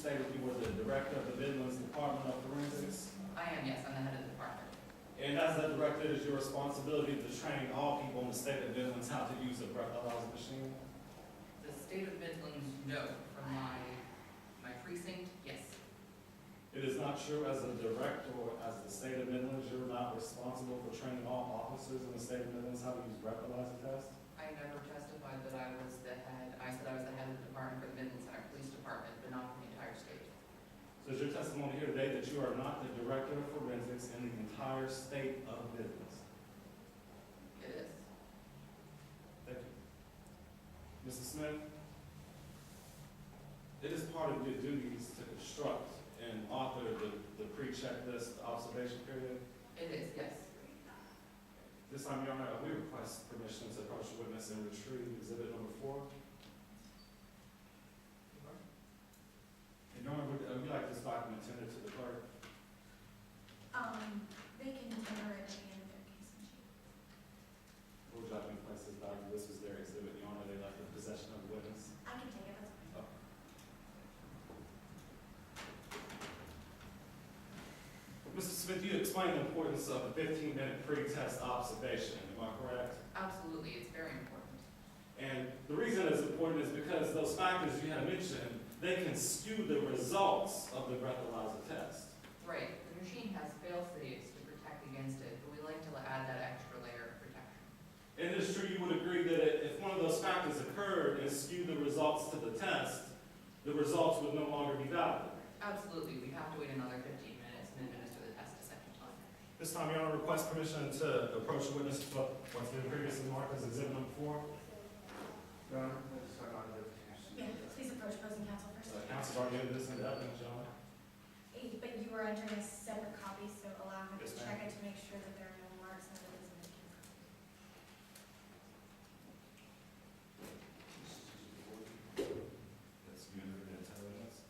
stated you were the director of the Midlands Department of Forensics. I am, yes, I'm the head of the department. And as the director, it is your responsibility to train all people in the state of Midlands how to use a breathalyzer machine. The state of Midlands, no. From my precinct, yes. It is not true as a director or as the state of Midlands, you're not responsible for training all officers in the state of Midlands how to use breathalyzer tests. I never testified that I was the head. I said I was the head of the department for the Midland Center Police Department, but not for the entire state. So is your testimony here today that you are not the director of forensics in the entire state of Midlands? It is. Thank you. Mrs. Smith, it is part of your duties to construct and author the pre-checklist observation period. It is, yes. This time, Your Honor, we request permission to approach the witness and retrieve exhibit number 4. And Your Honor, would you like this document tendered to the clerk? They can tender it at the end of their case in chief. Would you like me to place this document? This was their exhibit, Your Honor. They left in possession of the witness. I can take it, that's fine. Oh. Mr. Smith, you explained the importance of a 15-minute pre-test observation. Am I correct? Absolutely, it's very important. And the reason it's important is because those factors you had mentioned, they can skew the results of the breathalyzer test. Right, the machine has fail-safes to protect against it, but we like to add that extra layer of protection. And it is true you would agree that if one of those factors occurred and skewed the results to the test, the results would no longer be valid. Absolutely, we have to wait another 15 minutes and administer the test a second time. This time, Your Honor, request permission to approach the witness for what's been previously marked as exhibit number 4. Your Honor, I just got on the. Yeah, please approach opposing counsel first. Counsel's already entered this into evidence, Your Honor. But you are entering a separate copy, so allow him to Yes, ma'am. check it to make sure that there are no marks and that it is in the case. That's you entered into evidence.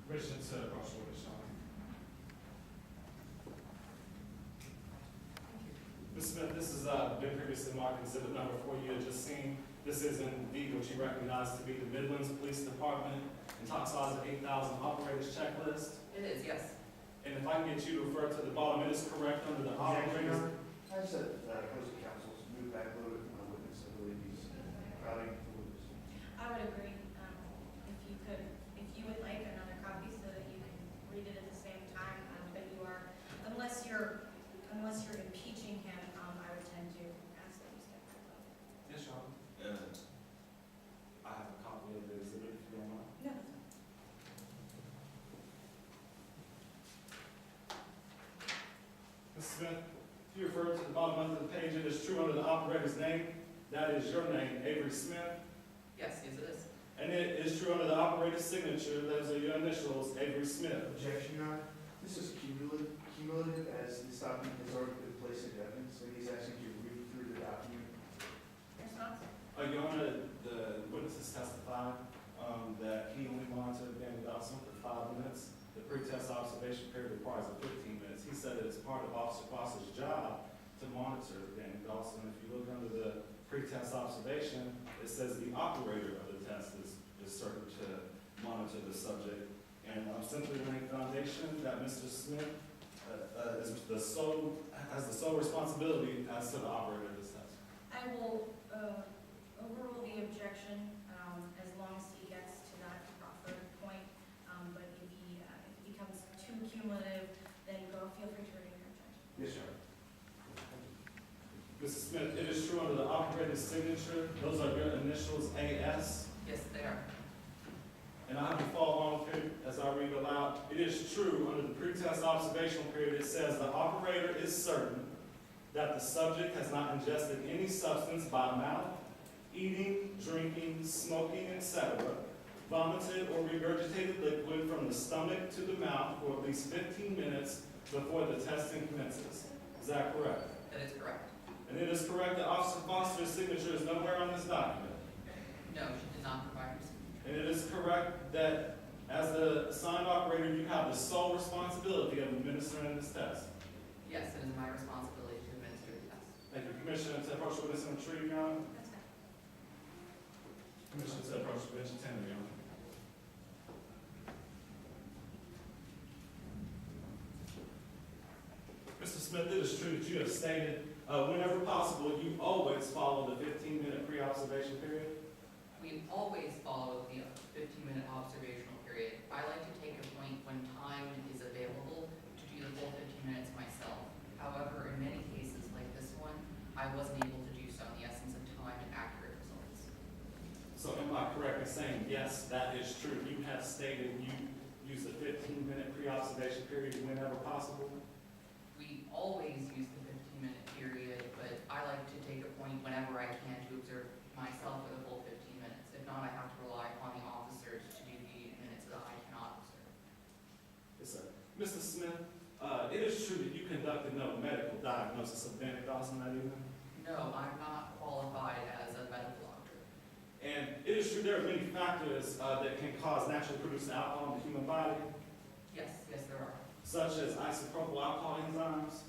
Permission to approach the witness, Your Honor. Ms. Smith, this has been previously marked exhibit number 4 you had just seen. This is indeed what you recognize to be the Midlands Police Department and Toxizer 8000 operators checklist. It is, yes. And if I can get you to refer to the bottom, it is correct under the operators. I just said, opposing counsel's move back a little bit from the witness, I believe he's crowding the witness. I would agree, if you would like another copy so that you can read it at the same time, but you are, unless you're impeaching him, I would tend to ask that you step back. Yes, Your Honor. I have a copy of the exhibit if you don't mind. No, that's fine. Ms. Smith, if you refer to the bottom of the page, it is true under the operator's name. That is your name, Avery Smith. Yes, yes it is. And it is true under the operator's signature. Those are your initials, Avery Smith. Objection, Your Honor. This is cumulative as this document has already been placed in evidence, so he's asking you to read through the document. Response? Your Honor, the witness has testified that he only monitored Danny Dawson for 5 minutes. The pre-test observation period requires 15 minutes. He said that it's part of Officer Foster's job to monitor Danny Dawson. If you look under the pre-test observation, it says the operator of the test is certain to monitor the subject. And I'm simply laying foundation that Mr. Smith has the sole responsibility as to the operator of this test. I will overrule the objection as long as he gets to that proffered point. But if it becomes too cumulative, then feel free to renew your objection. Yes, Your Honor. Mrs. Smith, it is true under the operator's signature, those are your initials, AS. Yes, they are. And I have to follow along with it as I read aloud. It is true under the pre-test observational period, it says the operator is certain that the subject has not ingested any substance by mouth, eating, drinking, smoking, etc., vomited or regurgitated liquid from the stomach to the mouth for at least 15 minutes before the testing commences. Is that correct? That is correct. And it is correct that Officer Foster's signature is nowhere on this document. No, she did not provide her signature. And it is correct that as the assigned operator, you have the sole responsibility of administering this test. Yes, it is my responsibility to administer the test. Thank you. Commissioner to approach the witness in the tree, Your Honor. That's fine. Commissioner to approach the bench attendant, Your Honor. Mr. Smith, it is true that you have stated, whenever possible, you always follow the 15-minute pre-observation period. We always follow the 15-minute observational period. I like to take a point when time is available to do the full 15 minutes myself. However, in many cases like this one, I wasn't able to do so in the essence of time and accurate results. So am I correct in saying, yes, that is true? You have stated you use the 15-minute pre-observation period whenever possible? We always use the 15-minute period, but I like to take a point whenever I can to observe myself for the full 15 minutes. If not, I have to rely upon the officers to do the minutes that I cannot observe. Yes, sir. Mr. Smith, it is true that you conducted no medical diagnosis of Bennett Dawson that evening? No, I'm not qualified as a medical doctor. And it is true there are many factors that can cause naturally produced alcohol in the human body, Yes, there are. such as isopropyl alcohol enzymes.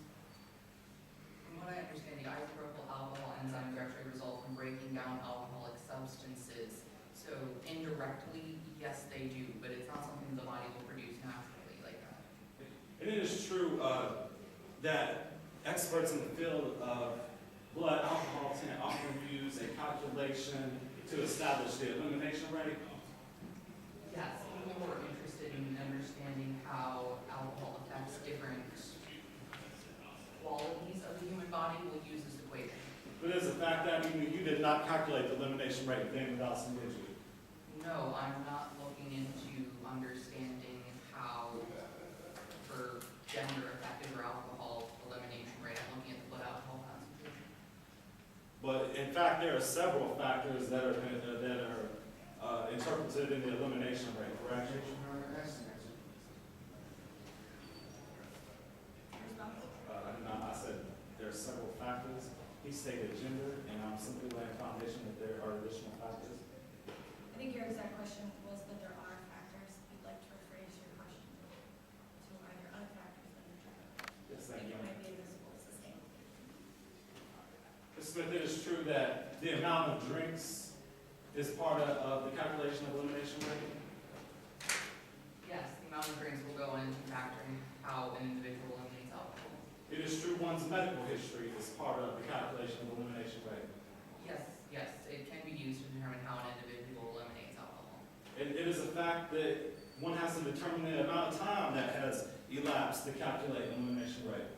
From what I understand, the isopropyl alcohol enzymes actually result from breaking down alcoholic substances. So indirectly, yes, they do, but it's not something the body will produce naturally like that. And it is true that experts in the field of blood alcohol tend to often use a calculation to establish the elimination rate. Yes, people who are interested in understanding how alcohol affects different qualities of the human body will use this equation. But it is a fact that you did not calculate the elimination rate of Bennett Dawson, did you? No, I'm not looking into understanding how for gender affected or alcohol elimination rate. I'm looking at the blood alcohol concentration. But in fact, there are several factors that are interpreted in the elimination rate, correct? I did not. I said there are several factors. He stated gender, and I'm simply laying foundation that there are additional factors. I think your exact question was that there are factors. You'd like to rephrase your question to either other factors than the gender. Yes, I thank think you. it might be invisible as the same. Ms. Smith, it is true that the amount of drinks is part of the calculation of elimination rate. Yes, the amount of drinks will go into factoring how an individual eliminates alcohol. It is true one's medical history is part of the calculation of elimination rate. Yes, it can be used to determine how an individual eliminates alcohol. And it is a fact that one has to determine the amount of time that has elapsed to calculate elimination rate.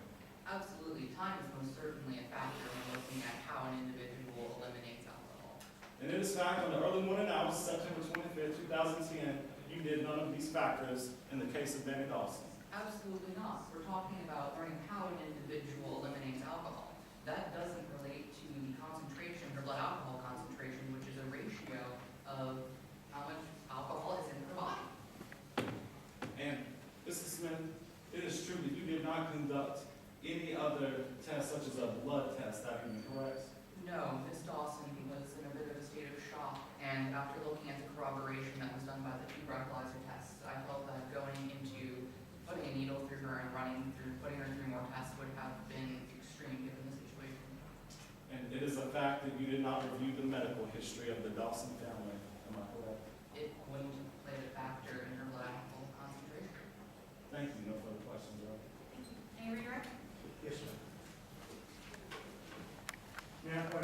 Absolutely, time is most certainly a factor when looking at how an individual eliminates alcohol. And it is fact on the early morning hours, September 25th, 2010, you did none of these factors in the case of Bennett Dawson. Absolutely not. We're talking about learning how an individual eliminates alcohol. That doesn't relate to the concentration, or blood alcohol concentration, which is a ratio of how much alcohol is in her body. And Mr. Smith, it is true that you did not conduct any other tests such as a blood test that evening, correct? No, Ms. Dawson was in a bit of a state of shock, and after looking at the corroboration that was done by the two breathalyzer tests, I felt that going into putting a needle through her and putting her through more tests would have been extreme given the situation. And it is a fact that you did not review the medical history of the Dawson family, am I correct? It wouldn't have played a factor in her blood alcohol concentration. Thank you, no further questions, Your Honor. Any redirect? Yes, sir. May I point